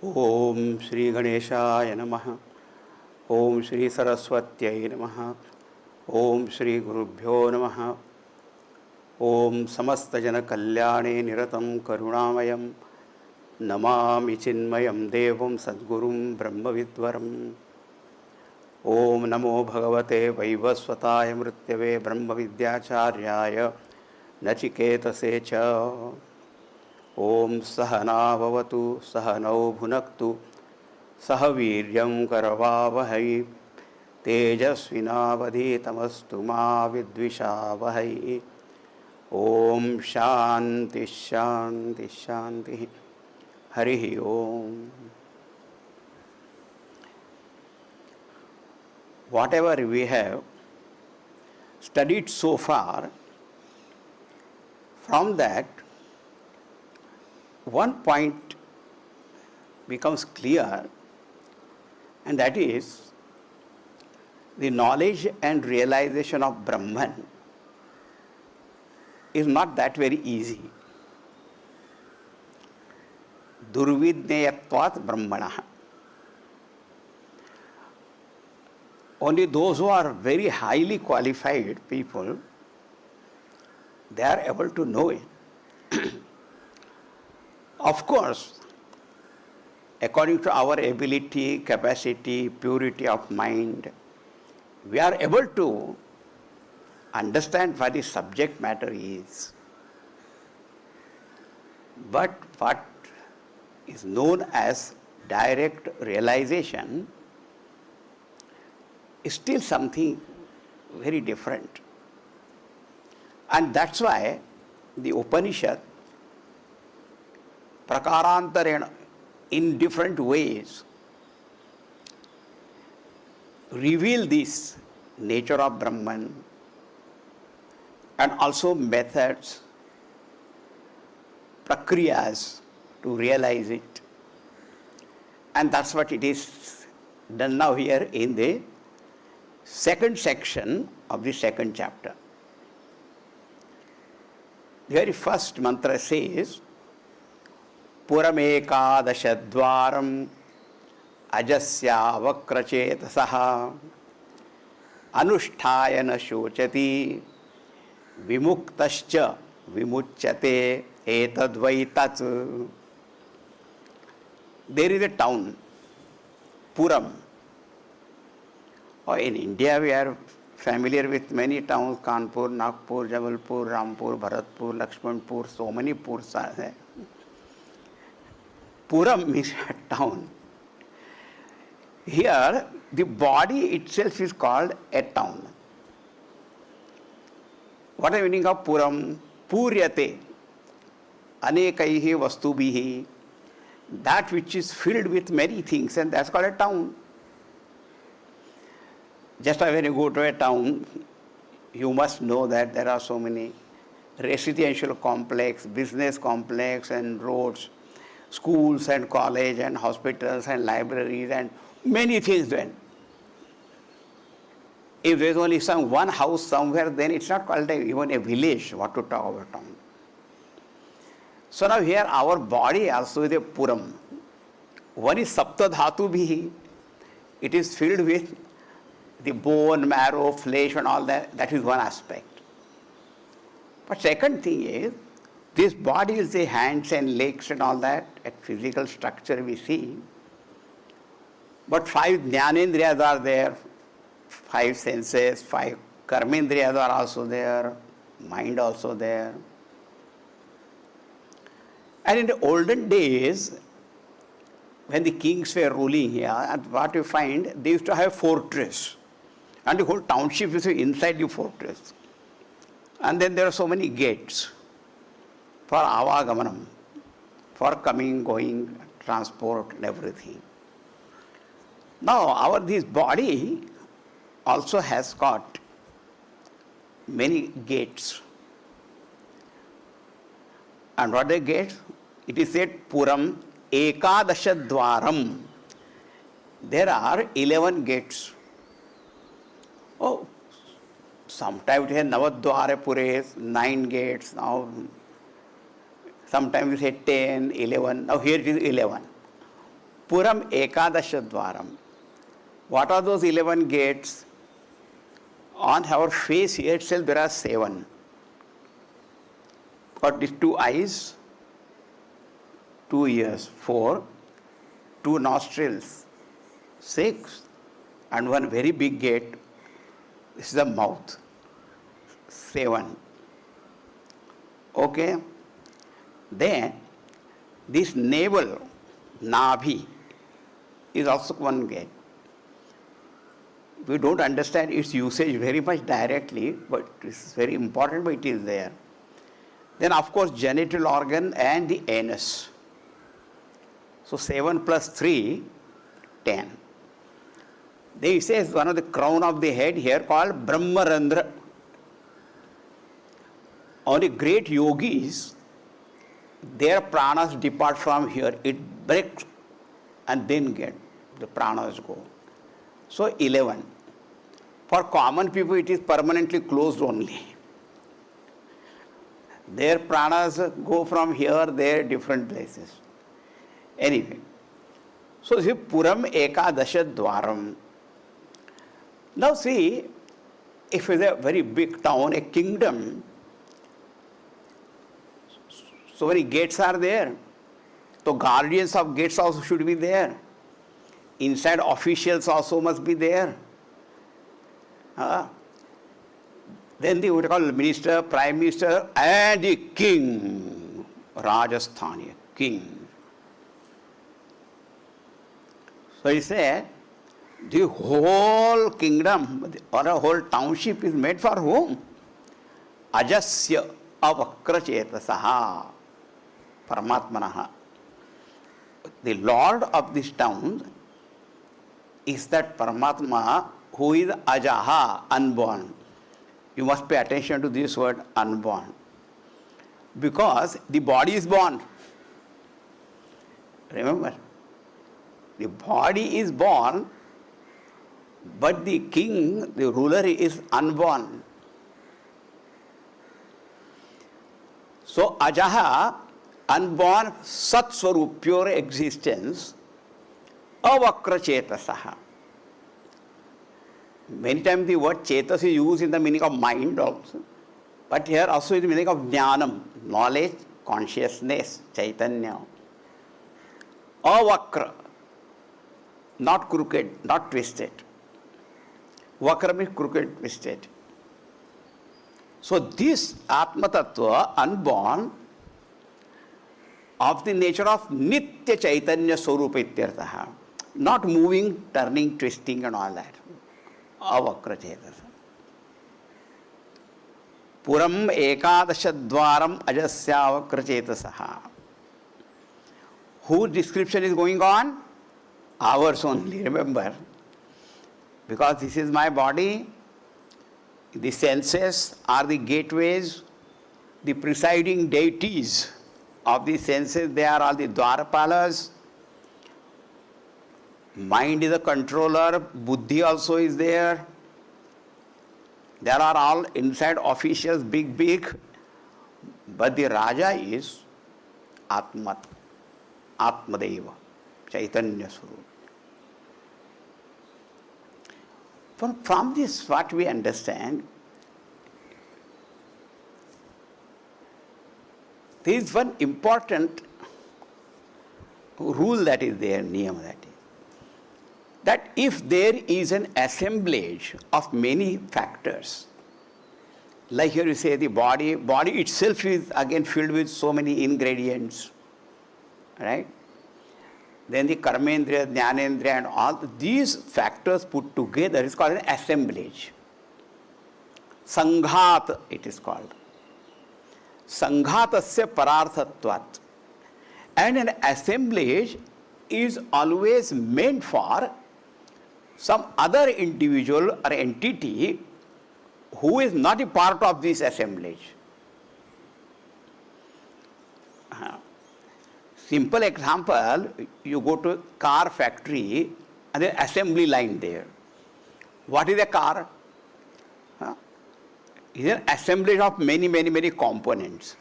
ओम श्री गणेशाय नमः। ओम श्री सरस्वत्यै नमः। ओम श्री गुरुभ्यो नमः। ओम समस्त जन कल्याणे निरतं करुणामयं नमामि चिन्मयं देवं सद्गुरुं ब्रह्मविद्वरम्। ओम नमो भगवते वैवस्वताय मृत्यवे ब्रह्मविद्याचार्याय नचिकेतसे च। ओम सहनाववतु सहनौ भुनक्तु सह वीर्यं करवावहै तेजस्विनावधीतमस्तु मा विद्विषावहै। ओम शांति शांति शांति। हरि ओम। Whatever we have studied so far, from that one point becomes clear, and that is the knowledge and realization of Brahman is not that very easy. Durvidneyatvat Brahmanah. Only those who are very highly qualified people, they are able to know it. Of course, according to our ability, capacity, purity of mind, we are able to understand what the subject matter is. But what is known as direct realization is still something very different. And that's why the Upanishad, prakarantarena, in different ways, reveal this nature of Brahman and also methods, prakriyas to realize it. And that's what it is done now here in the second section of the second chapter. The very first mantra says, Puramekadashadvaram ajasya vakrachetasaha anusthayana shochati vimuktascha vimuchyate etadvaitat. There is a town, Puram. In India we are familiar with many towns, Kanpur, Nagpur, Jabalpur, Rampur, Bharatpur, Lakshmanpur, so many purs are there. Puram means a town. Here, the body itself is called a town. What is the meaning of Puram? Puryate, anekaihi vastubihi, that which is filled with many things, and that's called a town. Just when you go to a town, you must know that there are so many residential complex, business complex and roads, schools and college and hospitals and libraries and many things then. If there is only one house somewhere, then it's not called even a village, what to talk about town. So now here our body also is a Puram. One is Sapta Dhatu Bhihi. It is filled with the bone, marrow, flesh and all that. That is one aspect. But second thing is, this body is the hands and legs and all that, at physical structure we see. But 5 Jnanendriyas are there, 5 senses, 5 Karmendriyas are also there, mind also there. And in the olden days, when the kings were ruling here, and what you find, they used to have a fortress. And the whole township is inside the fortress. And then there are so many gates for avagamanam, for coming, going, transport and everything. Now this body also has got many gates. And what are the gates? It is said Puram Ekadashadvaram. There are 11 gates. Oh, sometimes it has Navadwara Pures, 9 gates. Now Sometimes we say 10, 11. Now here it is 11. Puram Ekadasha Dwaram. What are those 11 gates? On our face here itself there are 7. Got these 2 eyes, 2 ears, 4, 2 nostrils, 6, and 1 very big gate. This is the mouth, 7. Okay? Then this navel, Nabhi, is also 1 gate. We don't understand its usage very much directly, but it's very important, but it is there. Then of course genital organ and the anus. So 7 plus 3, 10. Then he says one of the crown of the head here called Brahmarandra. Only great yogis, their pranas depart from here. It breaks and then get the pranas go. So 11. For common people it is permanently closed only. Their pranas go from here, there, different places. Anyway. So see, Puram Ekadasha Dwaram. Now see, if it's a very big town, a kingdom, so many gates are there. So guardians of gates also should be there. Inside officials also must be there. Then the what we call minister, prime minister, and the king, Rajasthani, king. So he said, the whole kingdom or a whole township is made for whom? Ajasya avakrachetasaha, Paramatmanaha. The Lord of this town is that Paramatma who is Ajaha, unborn. You must pay attention to this word, unborn. Because the body is born. Remember, the body is born, but the king, the ruler, is unborn. So Ajaha, unborn, Sat Swarup, pure existence, Avakra Chetasaha. Many times the word Chetas is used in the meaning of mind also. But here also is the meaning of Jnanam, knowledge, consciousness, Chaitanya. Avakra, not crooked, not twisted. Vakra means crooked, twisted. So this Atma Tattva, unborn, of the nature of Nitya Chaitanya Swarupa Ityartha, not moving, turning, twisting and all that. Avakra Chetasa. Puram Ekadasha Dwaram Ajasya Avakra Chetasaha. Whose description is going on? Ours only, remember. Because this is my body, the senses are the gateways, the presiding deities of the senses, they are all the Dwarapalas. Mind is the controller, Buddhi also is there. There are all inside officials, big, but the Raja is Atma, Atmadeva, Chaitanya Swarup. From this, what we understand, there is one important rule that is there, niyam that is, that if there is an assemblage of many factors, like here you say the body itself is again filled with so many ingredients, right? Then the karmendriya, jnanendriya and all these factors put together is called an assemblage. Sanghat it is called. Sanghatasya pararthatvat. And an assemblage is always meant for some other individual or entity who is not a part of this assemblage. Simple example, you go to a car factory and the assembly line there. What is a car? It is an assemblage of many components.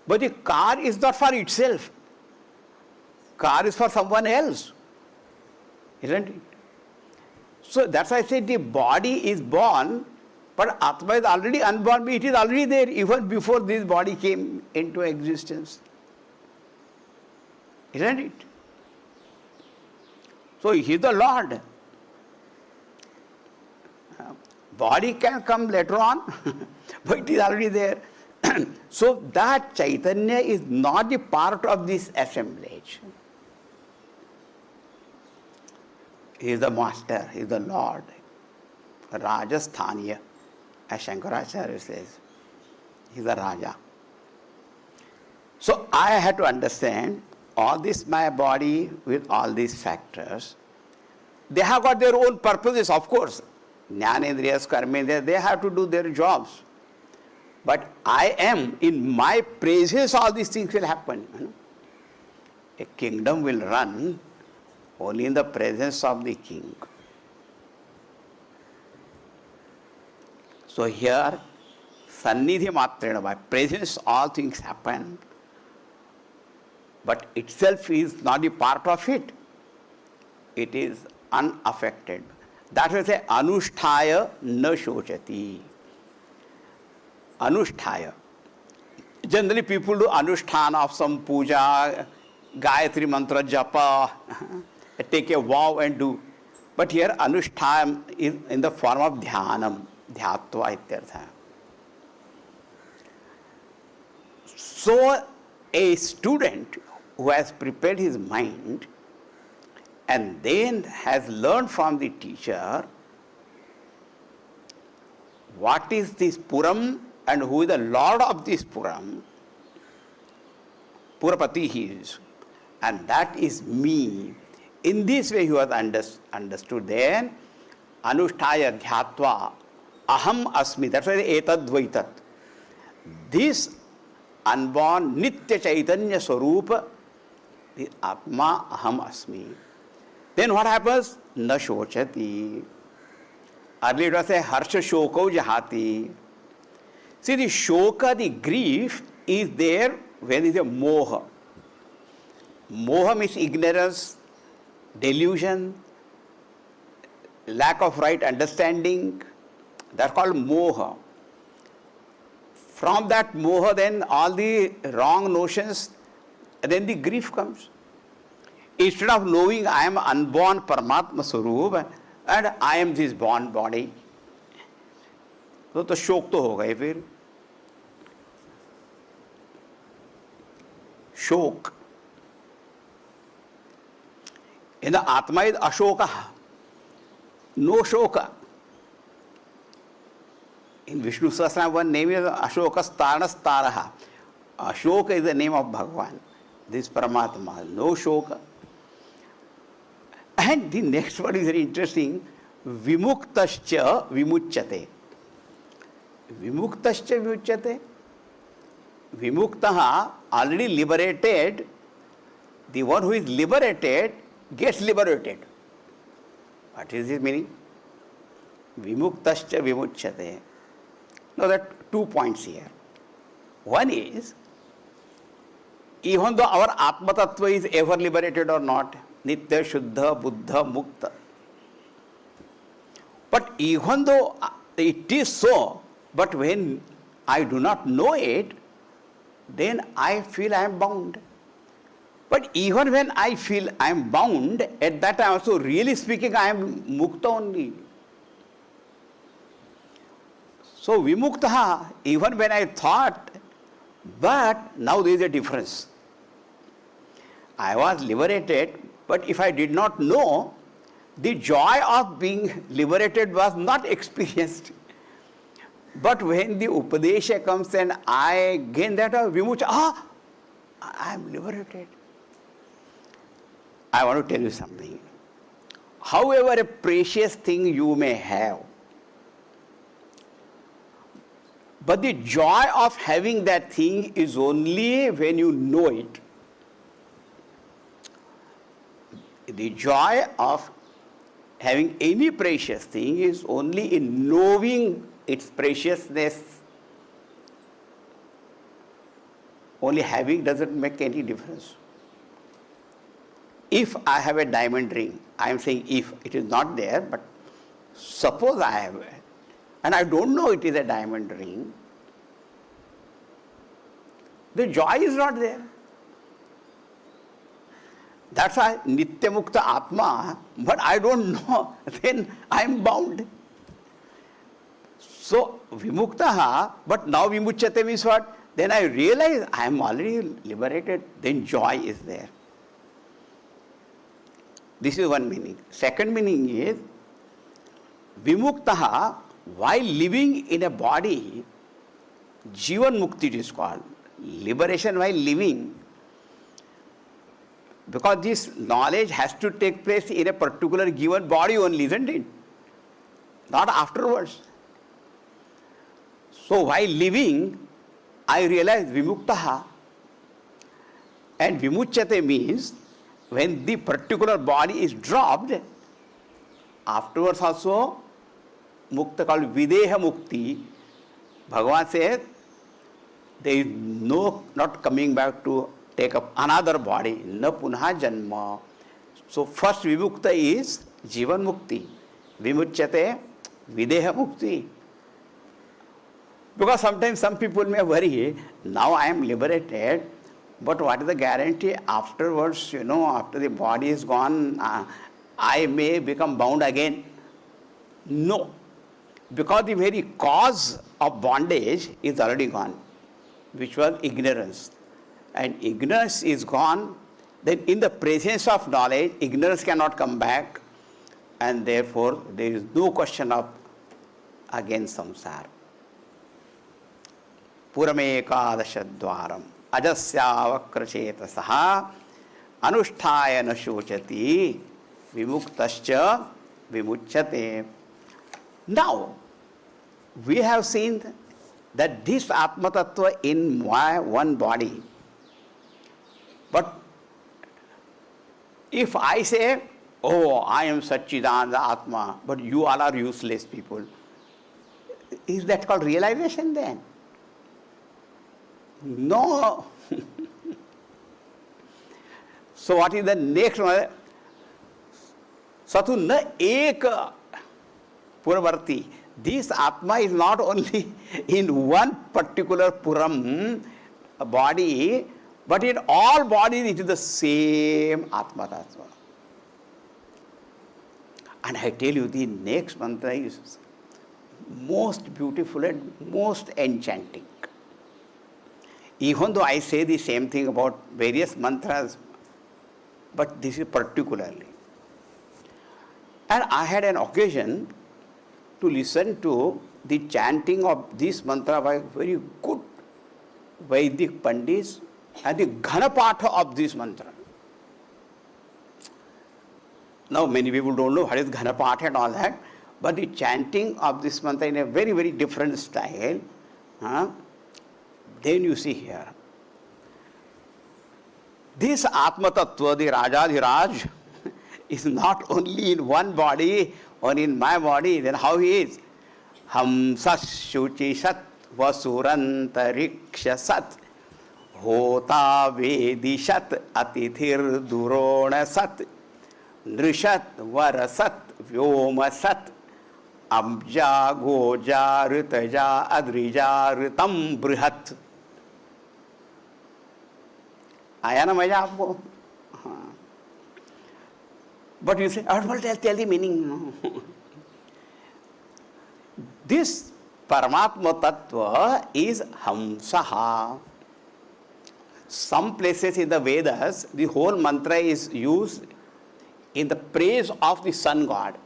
But the car is not for itself. car is for someone else, isn't it? So that's why I said the body is born, but Atma is already unborn. It is already there even before this body came into existence, isn't it? So he is the Lord. Body can come later on, but it is already there. So that Chaitanya is not the part of this assemblage. He is the master, he is the Lord. Rajasthaniya, as Shankaracharya says. He is the Raja. So I had to understand all this, my body with all these factors. They have got their own purposes, of course. Jnanendriyas, Karmendriyas, they have to do their jobs. But I am, in my presence, all these things will happen. A kingdom will run only in the presence of the king. So here, Sannidhi Matrena, by presence, all things happen. But itself is not the part of it. It is unaffected. That will say, Anusthaya na shochati. Anusthaya. Generally people do anusthana of some puja, Gayatri mantra japa, take a vow and do. But here anusthaya is in the form of dhyanam, dhyatva ityartha. So a student who has prepared his mind and then has learned from the teacher what is this Puram and who is the Lord of this Puram, Purapati he is, and that is me. In this way he was understood then, Anusthaya Dhyatva Aham Asmi, that's why Etad Dvaitat. This unborn Nitya Chaitanya Swarupa, the Atma Aham Asmi. Then what happens? Na shochati. Earlier it was a harsha shoko jahati. See, the shoka, the grief, is there when there is a moha. Moha means ignorance, delusion, lack of right understanding. That's called moha. From that moha, then all the wrong notions, then the grief comes. Instead of knowing I am unborn Paramatma Swarup and I am this born body, तो शोक तो होगा ही फिर. Shok. In the Atma is Ashoka. No Shoka. In Vishnu Sahasranama, one name is Ashoka Staraha. Ashoka is the name of Bhagavan. This Paramatma. No Shoka. And the next word is very interesting. Vimuktascha vimuchyate. Vimuktascha vimuchyate. Vimuktaha, already liberated, the one who is liberated gets liberated. What is his meaning? Vimuktascha vimuchyate. Now there are 2 points here. One is, even though our Atma Tattva is ever liberated or not, Nitya, Shuddha, Buddha, Mukta. But even though it is so, but when I do not know it, then I feel I am bound. But even when I feel I am bound, at that time also, really speaking, I am Mukta only. So Vimukta, even when I thought, but now there is a difference. I was liberated, but if I did not know, the joy of being liberated was not experienced. But when the Upadesha comes and I gain that Vimucha, I am liberated. I want to tell you something. However a precious thing you may have, but the joy of having that thing is only when you know it. The joy of having any precious thing is only in knowing its preciousness. Only having doesn't make any difference. if I have a diamond ring, I am saying if, it is not there, but suppose I have it, and I don't know it is a diamond ring, the joy is not there. That's why Nitya Mukta Atma, but I don't know, then I am bound. So, Vimuktaha, but now Vimuchyate means what? Then I realize I am already liberated, then joy is there. This is one meaning. Second meaning is, Vimuktaha, while living in a body, Jivan Mukti it is called. Liberation while living. Because this knowledge has to take place in a particular given body only, isn't it? Not afterwards. So while living, I realize Vimuktaha. And Vimuchyate means when the particular body is dropped, afterwards also, Mukta called Videha Mukti. Bhagavan says, there is not coming back to take up another body, na punha janma. So first Vimukta is Jivan Mukti, Vimuchyate, Videha Mukti. Because sometimes some people may worry, now I am liberated, but what is the guarantee afterwards, after the body is gone, I may become bound again? No. Because the very cause of bondage is already gone, which was ignorance. And ignorance is gone, then in the presence of knowledge, ignorance cannot come back, and therefore there is no question of again samsara. Puramekadashadwaram ajasyavakrachetasah anusthaya na shochati vimuktascha vimuchyate. Now, we have seen that this Atma Tattva in my one body. But if I say, oh, I am Satchidananda Atma, but you all are useless people, is that called realization then? No. So what is the next one? Satu na eka Puravarti. This Atma is not only in one particular Puram body, but in all bodies it is the same Atma Tattva. And I tell you, the next mantra is most beautiful and most enchanting. Even though I say the same thing about various mantras, but this is particularly. And I had an occasion to listen to the chanting of this mantra by very good Vedic Pandits and the Ghanapatha of this mantra. Now many people don't know what is Ghanapatha and all that, but the chanting of this mantra in a very, very different style, then you see here. This Atma Tattva, the Rajadhiraj, is not only in one body or in my body, then how he is? Hamsas Shuchi Sat Vasurantariksha Sat Hota Vedi Sat Atithir Durona Sat Nrishat Varasat Vyoma Sat Abja Goja Ritaja Adrija Ritam Brihat. आया ना मजा आपको? हाँ. But you say, well, tell the meaning. This Paramatma Tattva is Hamsaha. Some places in the Vedas, the whole mantra is used in the praise of the sun god.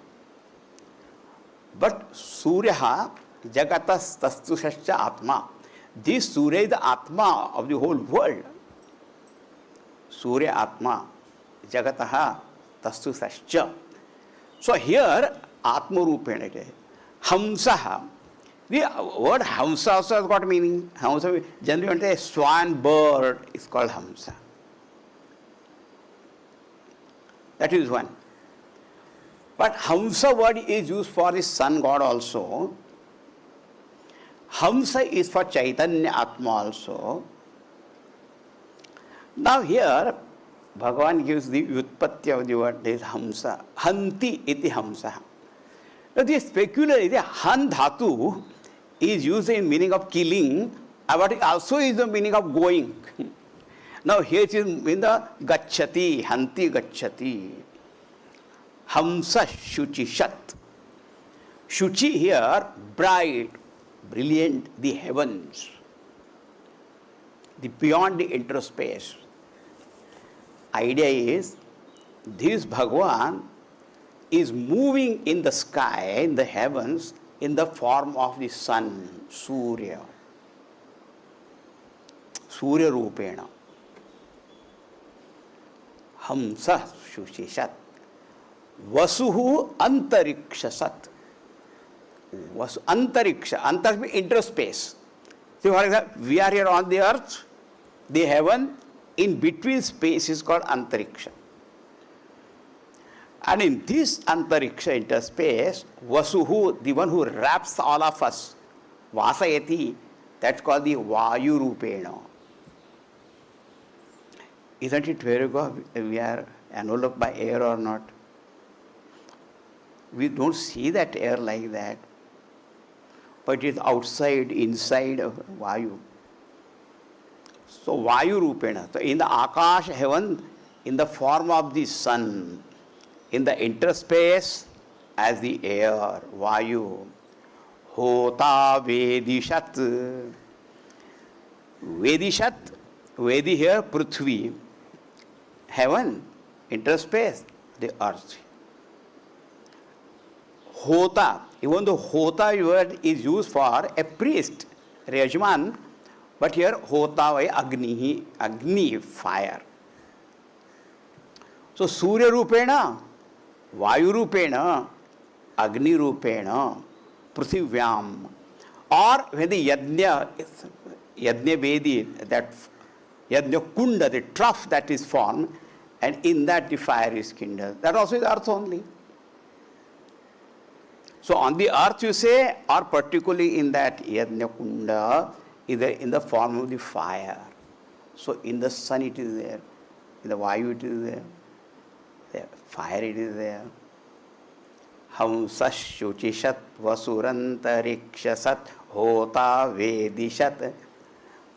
But Suryaha Jagatas Tastusascha Atma. This Surya is the Atma of the whole world. Surya Atma Jagataha Tastusascha. So here Atma Rupena Hamsaha. The word Hamsa also has got meaning. Hamsa generally a swan bird is called Hamsa. That is one. But Hamsa word is used for the sun god also. Hamsa is for Chaitanya Atma also. Now here, Bhagavan gives the utpatti of the word, this hamsa. Hanti iti hamsa. Now this peculiar, the han dhatu is used in meaning of killing, but it also is the meaning of going. Now here it is in the gacchati, hanti gacchati. Hamsa shuchi shat. Shuchi here, bright, brilliant, the heavens, the beyond the interspace. Idea is, this Bhagavan is moving in the sky, in the heavens, in the form of the sun, Surya. Surya Rupena. Hamsa Shushishat. Vasuhu Antariksha Sat. Vasu Antariksha. Antariksha means interspace. See, for example, we are here on the earth, the heaven, in between space is called Antariksha. And in this Antariksha interspace, Vasuhu, the one who wraps all of us, Vasayati, that's called the Vayu Rupena. Isn't it very good? We are enveloped by air or not? We don't see that air like that. But it is outside, inside of Vayu. So Vayu Rupena. So in the Akash heaven, in the form of the sun, in the interspace as the air, Vayu. Hota Vedishat. Vedishat, Vedi here, Prithvi. Heaven, interspace, the earth. Hota, even though Hota word is used for a priest, Rajman, but here Hota by Agni, Agni, fire. So Surya Rupena, Vayu Rupena, Agni Rupena, Prithvyam. Or when the Yajna Vedi, that Yajna Kunda, the trough that is formed, and in that the fire is kindled. That also is earth only. So on the earth you say, or particularly in that Yajna Kunda, either in the form of the fire. So in the sun it is there, in the Vayu it is there, the fire it is there. Hamsas Shuchishat Vasurantarikshasat Hota Vedishat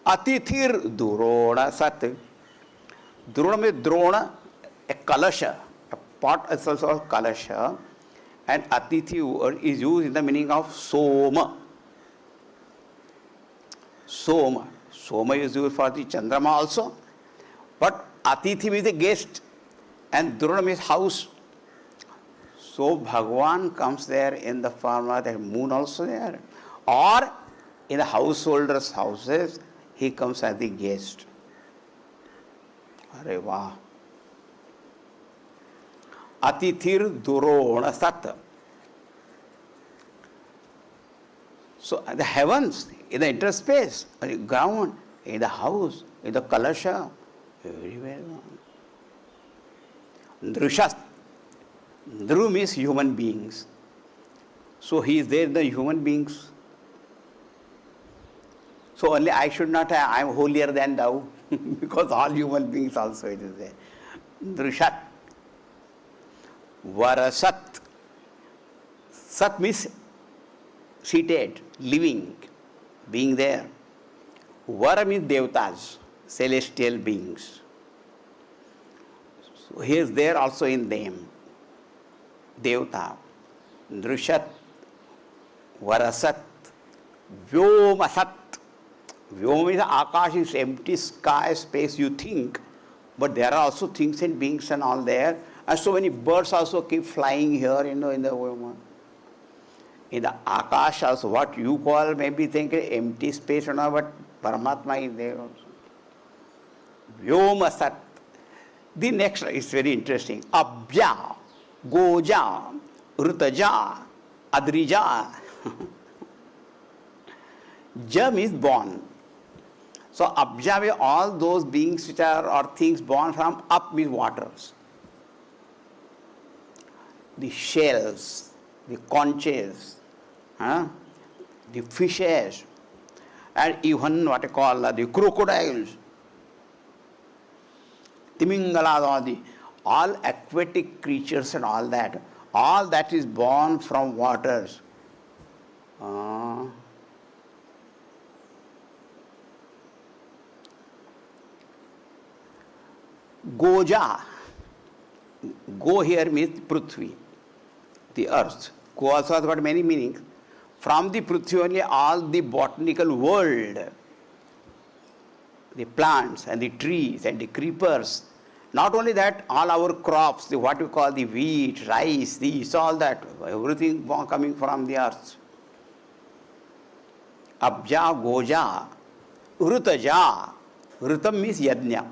Atithir Durona Sat. Durona means Drona, a kalasha, a pot is also called kalasha, and Atithi word is used in the meaning of Soma. Soma. Soma is used for the Chandrama also, but Atithi means a guest, and Durona means house. So Bhagavan comes there in the form of the moon also there, or in the householders' houses, he comes as the guest. Arey Vah. Atithir Durona Sat. So the heavens, in the interspace, in the ground, in the house, in the kalasha, everywhere. Drushat. Dhru means human beings. So he is there in the human beings. So only I should not have, I am holier than thou, because all human beings also it is there. Drushat. Varasat. Sat means seated, living, being there. Vara means devtas, celestial beings. So he is there also in them. Devta, Drushat, Varasat, Vyomasat. Vyoma is Akash, is empty sky, space you think, but there are also things and beings and all there. And so many birds also keep flying here, in the Vyoma. In the Akash also, what you call maybe think empty space or not, but Paramatma is there also. Vyomasat. The next is very interesting. Abja. Goja, Rutaja, Adrija. Ja means born. So Abja means all those beings which are or things born from up means waters. The shells, the conches, the fishes, and even what I call the crocodiles. Timingala, all aquatic creatures and all that is born from waters. Goja. Go here means Prithvi, the earth. Go also has got many meanings. From the Prithvi only all the botanical world, the plants and the trees and the creepers. Not only that, all our crops, what we call the wheat, rice, these, all that, everything coming from the earth. Abja, Goja, Rutaja. Rutam means Yajna.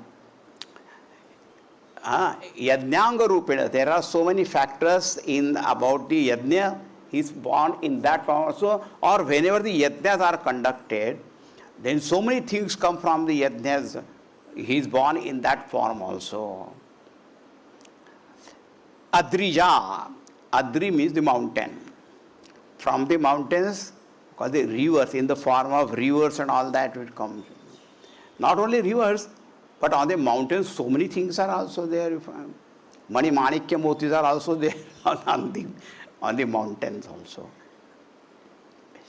Yajnanga Rupena. There are so many factors in about the Yajna. He is born in that form also. Or whenever the Yajnas are conducted, then so many things come from the Yajnas. He is born in that form also. Adrija. Adri means the mountain. From the mountains, because the rivers, in the form of rivers and all that will come. Not only rivers, but on the mountains, so many things are also there. Mani Manikya motis are also there on the mountains also.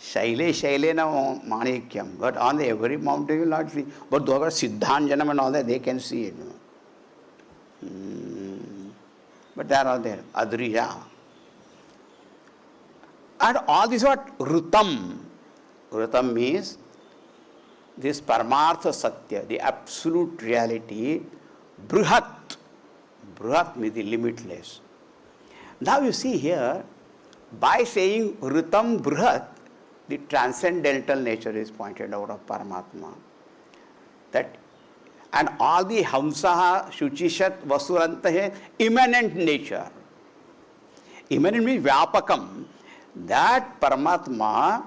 Shaile na Manikyam, but on the every mountain you will not see. But those are Siddhanjanam and all that, they can see it. But they are all there. Adrija. And all this what? Rutam. Rutam means this Paramartha Satya, the absolute reality. Bruhat. Bruhat means the limitless. Now you see here, by saying Rutam Bruhat, the transcendental nature is pointed out of Paramatma. That, and all the Hamsaha, Shuchishat, Vasurantahe, immanent nature. Immanent means Vyapakam. That Paramatma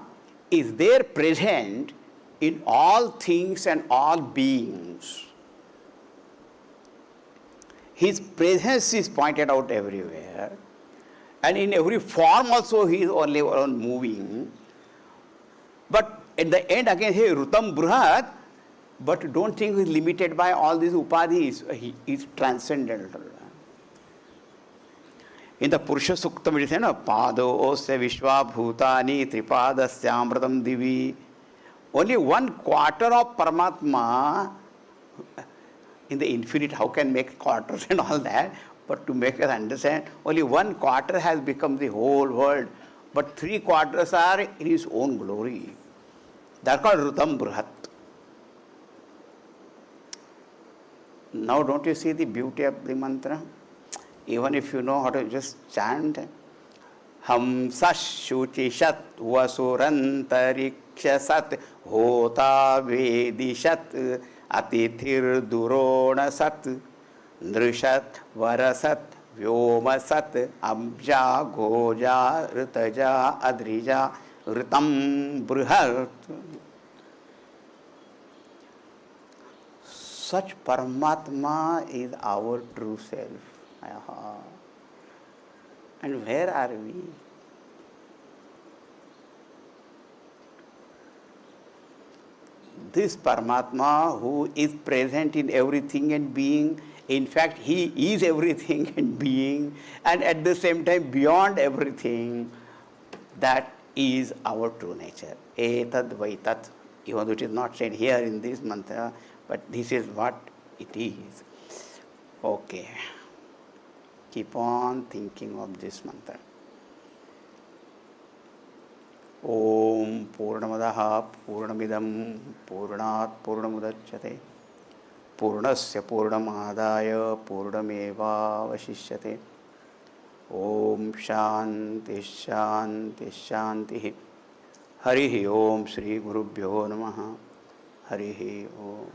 is there present in all things and all beings. His presence is pointed out everywhere. And in every form also he is only moving. But at the end again, hey, Rutam Bruhat, but don't think he's limited by all these upadhis. He is transcendental. In the Purusha Suktam, it is Pado osya vishwa bhutani tripadasya divi. Only 1/4 of Paramatma in the infinite, how can make quarters and all that? But to make us understand, only 1/4 has become the whole world. But 3/4 are in his own glory. That's called Rutam Bruhat. Now don't you see the beauty of the mantra? Even if you know how to just chant, Ham Sashuchi Shat Vasurantariksha Sat Hota Vedi Shat Atithir Durona Sat Nrishat Varasat Vyoma Sat Abja Goja Ritaja Adrija Ritam Bruhat. Such Paramatma is our true self. And where are we? This Paramatma who is present in everything and being, in fact, he is everything and being, and at the same time beyond everything, that is our true nature. Etad Vaitat. Even though it is not said here in this mantra, but this is what it is. Okay. Keep on thinking of this mantra. Om Purnamadaha Purnamidam Purnat Purnamudachyate Purnasya Purnamadaya Purnameva Vashishyate. Om Shanti Shanti Shanti. Harihi Om Shri Gurubhyo Namaha. Harihi Om.